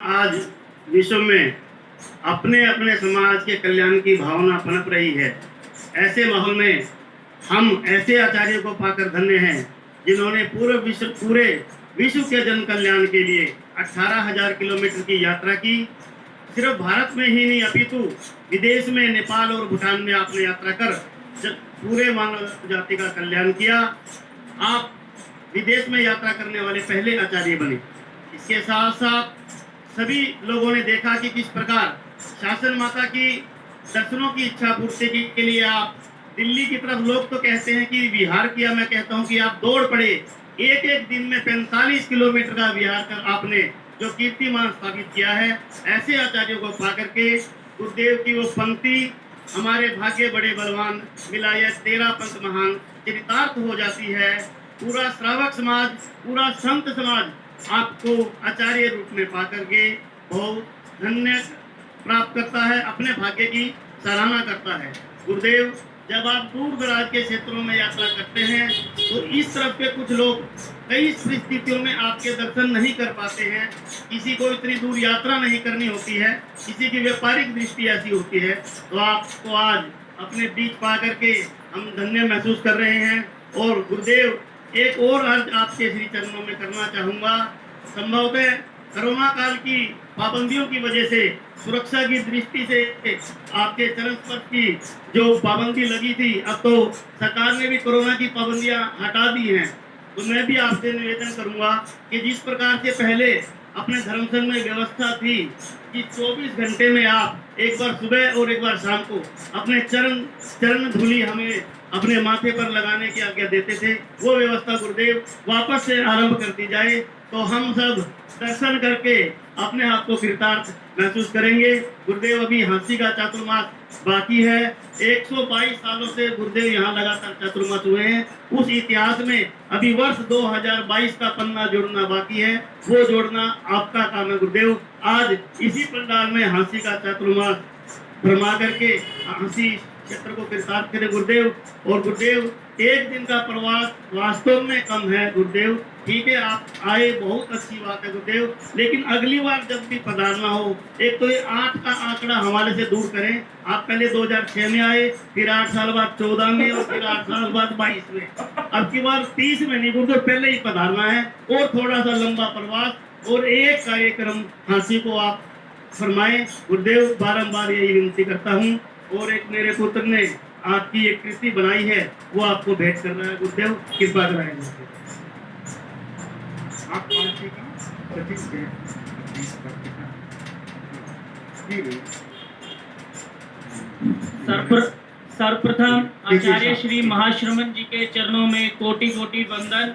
आज विश्व में अपने अपने समाज के कल्याण की भावना पनप रही है। ऐसे माहौल में हम ऐसे आचार्यों को पाकर धन्य हैं जिन्होंने पूरे विश्व के जन कल्याण के लिए 18,000 किलोमीटर की यात्रा की। सिर्फ भारत में ही नहीं अपितु विदेश में नेपाल और भूटान में आपने यात्रा कर पूरे मानव जाति का कल्याण किया। आप विदेश में यात्रा करने वाले पहले आचार्य बने। इसके साथ साथ सभी लोगों ने देखा कि किस प्रकार शासन माता की दर्शनों की इच्छा पूर्ति के लिए आप दिल्ली की तरफ, लोग तो कहते हैं कि विहार किया, मैं कहता हूं कि आप दौड़ पड़े। एक एक दिन में 45 किलोमीटर का विहार कर आपने जो कीर्तिमान स्थापित किया है। ऐसे आचार्यों को पा करके गुरुदेव की वो पंक्ति, हमारे भाग्य बड़े बलवान मिला यह तेरा पंथ महान, चरितार्थ हो जाती है। पूरा श्रावक समाज, पूरा संत समाज आपको आचार्य रूप में पा करके बहुत धन्य प्राप्त करता है, अपने भाग्य की सराहना करता है। गुरुदेव, जब आप दूर दराज के क्षेत्रों में यात्रा करते हैं तो इस तरफ के कुछ लोग कई परिस्थितियों में आपके दर्शन नहीं कर पाते हैं। किसी को इतनी दूर यात्रा नहीं करनी होती है, किसी की व्यापारिक दृष्टि ऐसी होती है, तो आपको आज अपने बीच पा करके हम धन्य महसूस कर रहे हैं। और गुरुदेव, एक और अर्ज आपके श्री चरणों में करना चाहूँगा। संभवतः कोरोना काल की पाबंदियों की वजह से, सुरक्षा की दृष्टि से आपके चरण स्पर्श की जो पाबंदी लगी थी, अब तो सरकार ने भी कोरोना की पाबंदियां हटा दी हैं। तो मैं भी आपसे निवेदन करूंगा कि जिस प्रकार से पहले अपने धर्म संघ में व्यवस्था थी कि 24 घंटे में आप एक बार सुबह और एक बार शाम को अपने चरण धूलि हमें अपने माथे पर लगाने की आज्ञा देते थे, वो व्यवस्था गुरुदेव वापस से आरंभ कर दी जाए तो हम सब दर्शन करके अपने आप को कृतार्थ महसूस करेंगे। गुरुदेव, अभी हाँसी का चातुर्मास बाकी है। 122 सालों से गुरुदेव यहाँ लगातार चातुर्मास हुए हैं। उस इतिहास में अभी वर्ष 2022 का पन्ना जोड़ना बाकी है, वो जोड़ना आपका काम है गुरुदेव। आज इसी पंडाल में हाँसी का चातुर्मास भरमा करके हाँसी क्षेत्र को कृतार्थ करें गुरुदेव। और गुरुदेव, एक दिन का प्रवास वास्तव में कम है गुरुदेव। ठीक है, आप आए, बहुत अच्छी बात है गुरुदेव, लेकिन अगली बार जब भी पधारना हो, एक तो ये 8 का आंकड़ा हमारे से दूर करें। आप पहले 2006 में आए, फिर 8 साल बाद 14 में और फिर 8 साल बाद 22 में। अब की बार 30 में नहीं गुरुदेव, पहले ही पधारना है और थोड़ा सा लंबा प्रवास और एक कार्यक्रम हाँसी को आप फरमाएं गुरुदेव। बारंबार यही विनती करता हूँ। और एक मेरे पुत्र ने आपकी एक कृति बनाई है, वो आपको भेंट कर रहा है गुरुदेव, कृपा कराएं। आप सर्वप्रथम आचार्य श्री महाश्रमण जी के चरणों में कोटि कोटि वंदन।